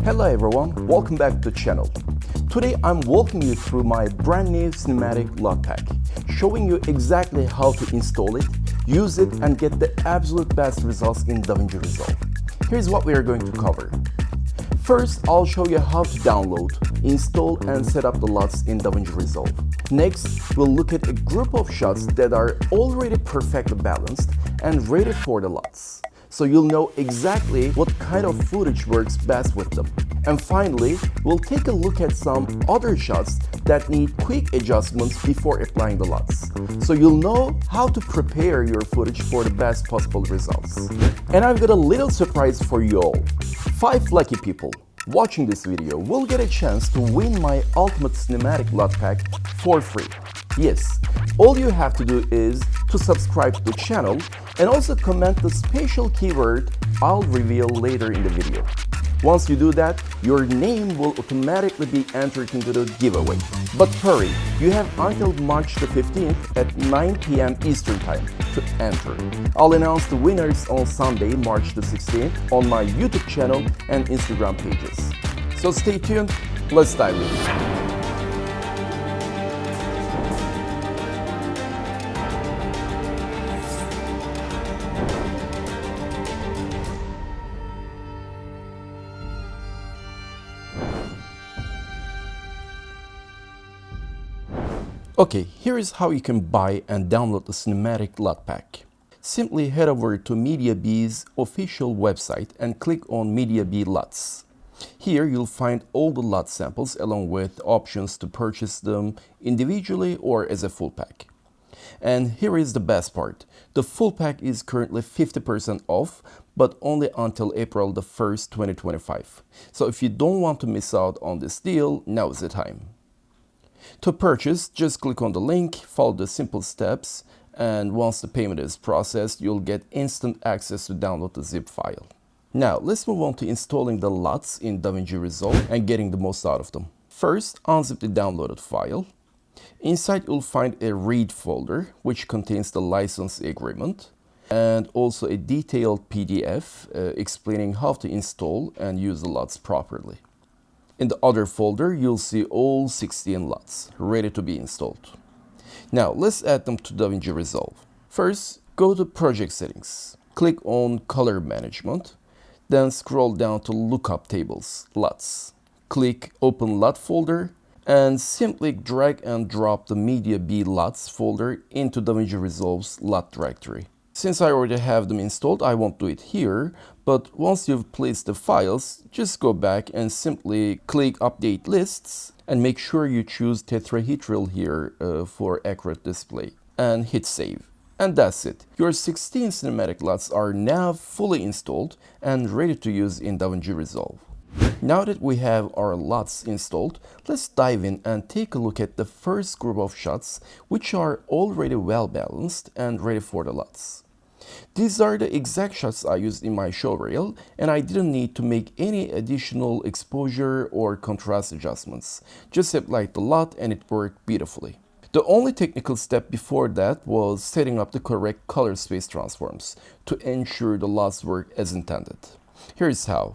Hello everyone, welcome back to the channel. Today I'm walking you through my brand new Cinematic LUT Pack, showing you exactly how to install it, use it and get the absolute best results in DaVinci Resolve. Here's what we are going to cover. First, I'll show you how to download, install and set up the LUTs in DaVinci Resolve. Next, we'll look at a group of shots that are already perfectly balanced and ready for the LUTs, so you'll know exactly what kind of footage works best with them. And finally, we'll take a look at some other shots that need quick adjustments before applying the LUTs, so you'll know how to prepare your footage for the best possible results. And I've got a little surprise for you all. 5 lucky people watching this video will get a chance to win my Ultimate Cinematic LUT Pack for free. Yes, all you have to do is to subscribe to the channel and also comment the special keyword I'll reveal later in the video. Once you do that, your name will automatically be entered into the giveaway. But hurry, you have until March the 15th at 9 p.m. Eastern Time to enter. I'll announce the winners on Sunday, March the 16th on my YouTube channel and Instagram pages. So stay tuned, let's dive in. Okay, here is how you can buy and download the Cinematic LUT Pack. Simply head over to Mediabee's official website and click on Mediabee LUTs. Here you'll find all the LUT samples along with options to purchase them individually or as a full pack. And here is the best part. The full pack is currently 50% off, but only until April the 1st, 2025. So if you don't want to miss out on this deal, now is the time. To purchase, just click on the link, follow the simple steps, and once the payment is processed, you'll get instant access to download the zip file. Now, let's move on to installing the LUTs in DaVinci Resolve and getting the most out of them. First, unzip the downloaded file. Inside, you'll find a read folder, which contains the license agreement, and also a detailed PDF explaining how to install and use the LUTs properly. In the other folder, you'll see all 16 LUTs ready to be installed. Now, let's add them to DaVinci Resolve. First, go to Project Settings. Click on Color Management. Then scroll down to Lookup Tables, LUTs. Click Open LUT folder and simply drag and drop the Mediabee LUTs folder into DaVinci Resolve's LUT directory. Since I already have them installed, I won't do it here, but once you've placed the files, just go back and simply click Update Lists and make sure you choose tetrahedral here for accurate display and hit Save. And that's it. Your 16 cinematic LUTs are now fully installed and ready to use in DaVinci Resolve. Now that we have our LUTs installed, let's dive in and take a look at the first group of shots which are already well balanced and ready for the LUTs. These are the exact shots I used in my showreel, and I didn't need to make any additional exposure or contrast adjustments. Just applied the LUT and it worked beautifully. The only technical step before that was setting up the correct color space transforms to ensure the LUTs work as intended. Here's how.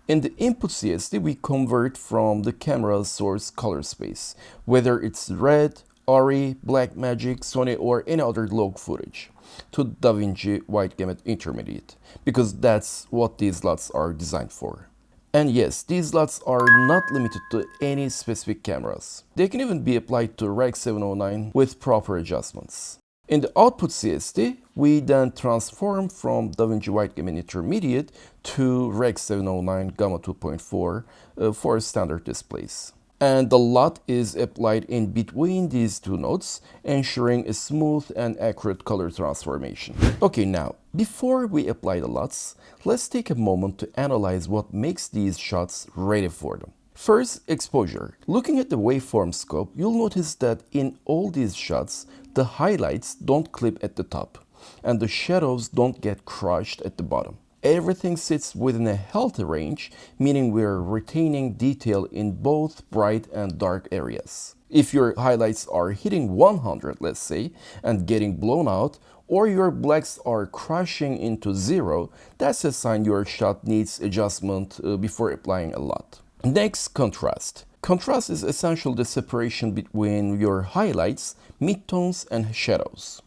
In the input CSD, we convert from the camera's source color space, whether it's red, RE, Blackmagic, Sony or any other log footage, to DaVinci White Gamut Intermediate, because that's what these LUTs are designed for. And yes, these LUTs are not limited to any specific cameras. They can even be applied to Rec 709 with proper adjustments. In the output CSD, we then transform from DaVinci White Gamut Intermediate to Rec 709 Gamma 2.4 for standard displays. And the LUT is applied in between these two nodes, ensuring a smooth and accurate color transformation. Okay, now, before we apply the LUTs, let's take a moment to analyze what makes these shots ready for them. First, exposure. Looking at the waveform scope, you'll notice that in all these shots, the highlights don't clip at the top, and the shadows don't get crushed at the bottom. Everything sits within a healthy range, meaning we're retaining detail in both bright and dark areas. If your highlights are hitting 100, let's say, and getting blown out, or your blacks are crashing into zero, that's a sign your shot needs adjustment before applying a LUT. Next, contrast. Contrast is essentially the separation between your highlights, midtones, and shadows.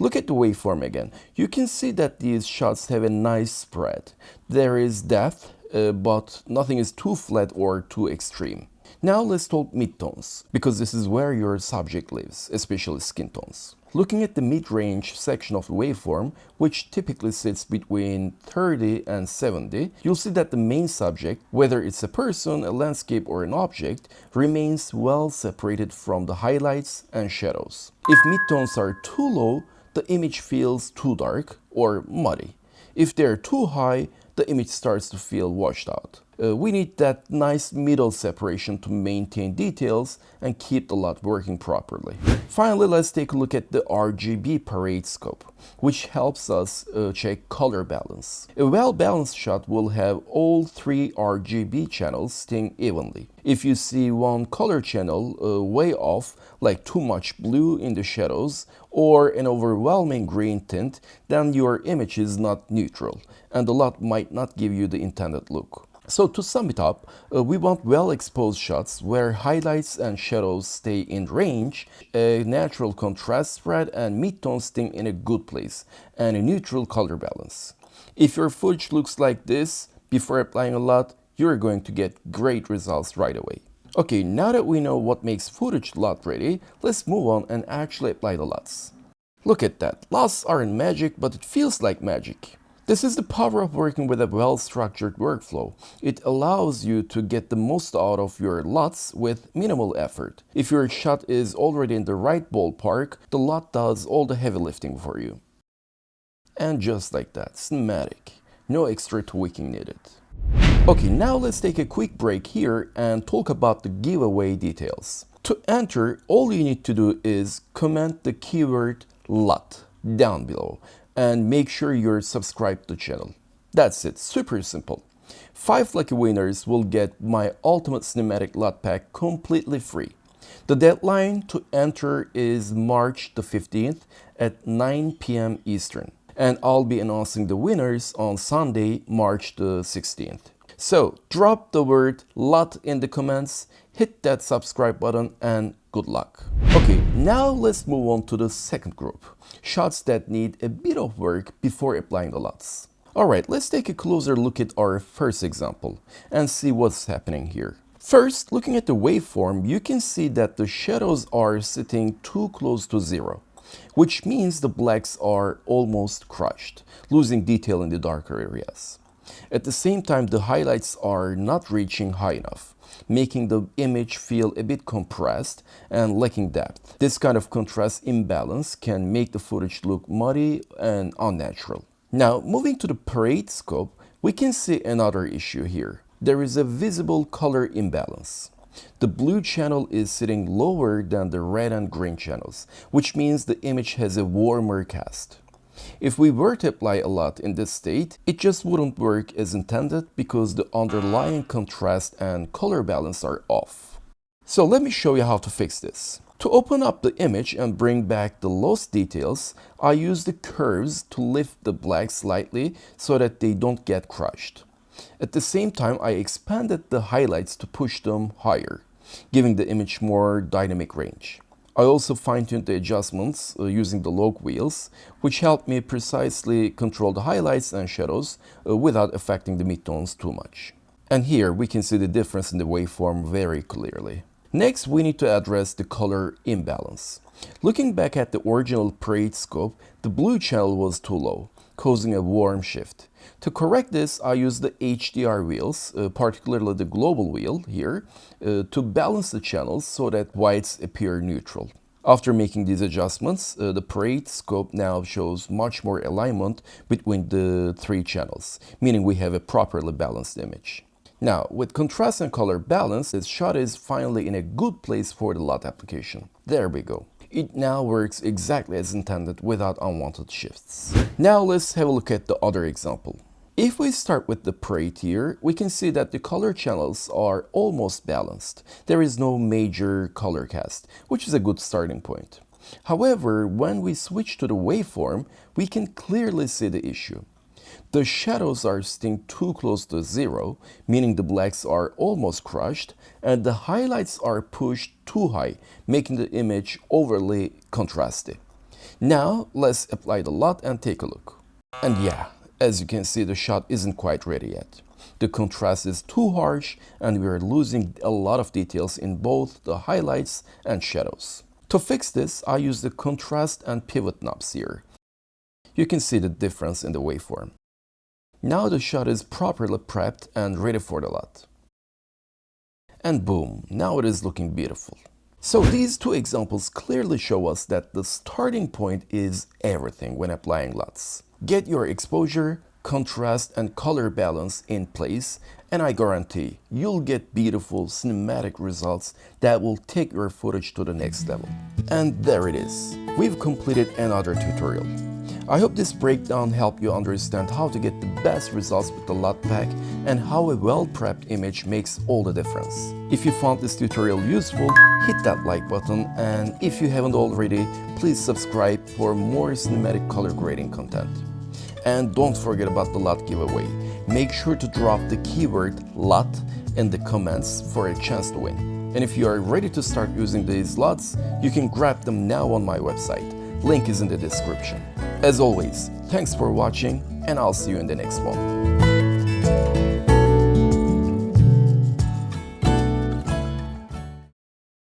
Look at the waveform again. You can see that these shots have a nice spread. There is depth, but nothing is too flat or too extreme. Now let's talk midtones, because this is where your subject lives, especially skin tones. Looking at the mid-range section of the waveform, which typically sits between 30 and 70, you'll see that the main subject, whether it's a person, a landscape, or an object, remains well separated from the highlights and shadows. If midtones are too low, the image feels too dark or muddy. If they're too high, the image starts to feel washed out. We need that nice middle separation to maintain details and keep the LUT working properly. Finally, let's take a look at the RGB parade scope, which helps us check color balance. A well-balanced shot will have all three RGB channels sitting evenly. If you see one color channel way off, like too much blue in the shadows or an overwhelming green tint, then your image is not neutral, and the LUT might not give you the intended look. So to sum it up, we want well-exposed shots where highlights and shadows stay in range, a natural contrast spread and midtones sitting in a good place, and a neutral color balance. If your footage looks like this before applying a LUT, you're going to get great results right away. Okay, now that we know what makes footage LUT ready, let's move on and actually apply the LUTs. Look at that, LUTs aren't magic, but it feels like magic. This is the power of working with a well-structured workflow. It allows you to get the most out of your LUTs with minimal effort. If your shot is already in the right ballpark, the LUT does all the heavy lifting for you. And just like that, cinematic. No extra tweaking needed. Okay, now let's take a quick break here and talk about the giveaway details. To enter, all you need to do is comment the keyword LUT down below and make sure you're subscribed to the channel. That's it, super simple. 5 lucky winners will get my Ultimate Cinematic LUT Pack completely free. The deadline to enter is March the 15th at 9 p.m. Eastern. And I'll be announcing the winners on Sunday, March the 16th. So drop the word LUT in the comments, hit that subscribe button, and good luck. Okay, now let's move on to the second group, shots that need a bit of work before applying the LUTs. Alright, let's take a closer look at our first example and see what's happening here. First, looking at the waveform, you can see that the shadows are sitting too close to zero, which means the blacks are almost crushed, losing detail in the darker areas. At the same time, the highlights are not reaching high enough, making the image feel a bit compressed and lacking depth. This kind of contrast imbalance can make the footage look muddy and unnatural. Now, moving to the parade scope, we can see another issue here. There is a visible color imbalance. The blue channel is sitting lower than the red and green channels, which means the image has a warmer cast. If we were to apply a LUT in this state, it just wouldn't work as intended because the underlying contrast and color balance are off. So let me show you how to fix this. To open up the image and bring back the lost details, I use the curves to lift the blacks slightly so that they don't get crushed. At the same time, I expanded the highlights to push them higher, giving the image more dynamic range. I also fine-tuned the adjustments using the log wheels, which helped me precisely control the highlights and shadows without affecting the midtones too much. And here we can see the difference in the waveform very clearly. Next, we need to address the color imbalance. Looking back at the original parade scope, the blue channel was too low, causing a warm shift. To correct this, I used the HDR wheels, particularly the global wheel here, to balance the channels so that whites appear neutral. After making these adjustments, the parade scope now shows much more alignment between the three channels, meaning we have a properly balanced image. Now, with contrast and color balance, this shot is finally in a good place for the LUT application. There we go. It now works exactly as intended without unwanted shifts. Now let's have a look at the other example. If we start with the Prey tier, we can see that the color channels are almost balanced. There is no major color cast, which is a good starting point. However, when we switch to the waveform, we can clearly see the issue. The shadows are staying too close to zero, meaning the blacks are almost crushed, and the highlights are pushed too high, making the image overly contrasty. Now, let's apply the LUT and take a look. And yeah, as you can see, the shot isn't quite ready yet. The contrast is too harsh, and we are losing a lot of details in both the highlights and shadows. To fix this, I use the contrast and pivot knobs here. You can see the difference in the waveform. Now the shot is properly prepped and ready for the LUT. And boom, now it is looking beautiful. So these two examples clearly show us that the starting point is everything when applying LUTs. Get your exposure, contrast, and color balance in place, and I guarantee you'll get beautiful cinematic results that will take your footage to the next level. And there it is. We've completed another tutorial. I hope this breakdown helped you understand how to get the best results with the LUT pack and how a well-prepped image makes all the difference. If you found this tutorial useful, hit that like button, and if you haven't already, please subscribe for more cinematic color grading content. And don't forget about the LUT giveaway. Make sure to drop the keyword LUT in the comments for a chance to win. And if you are ready to start using these LUTs, you can grab them now on my website. Link is in the description. As always, thanks for watching, and I'll see you in the next one.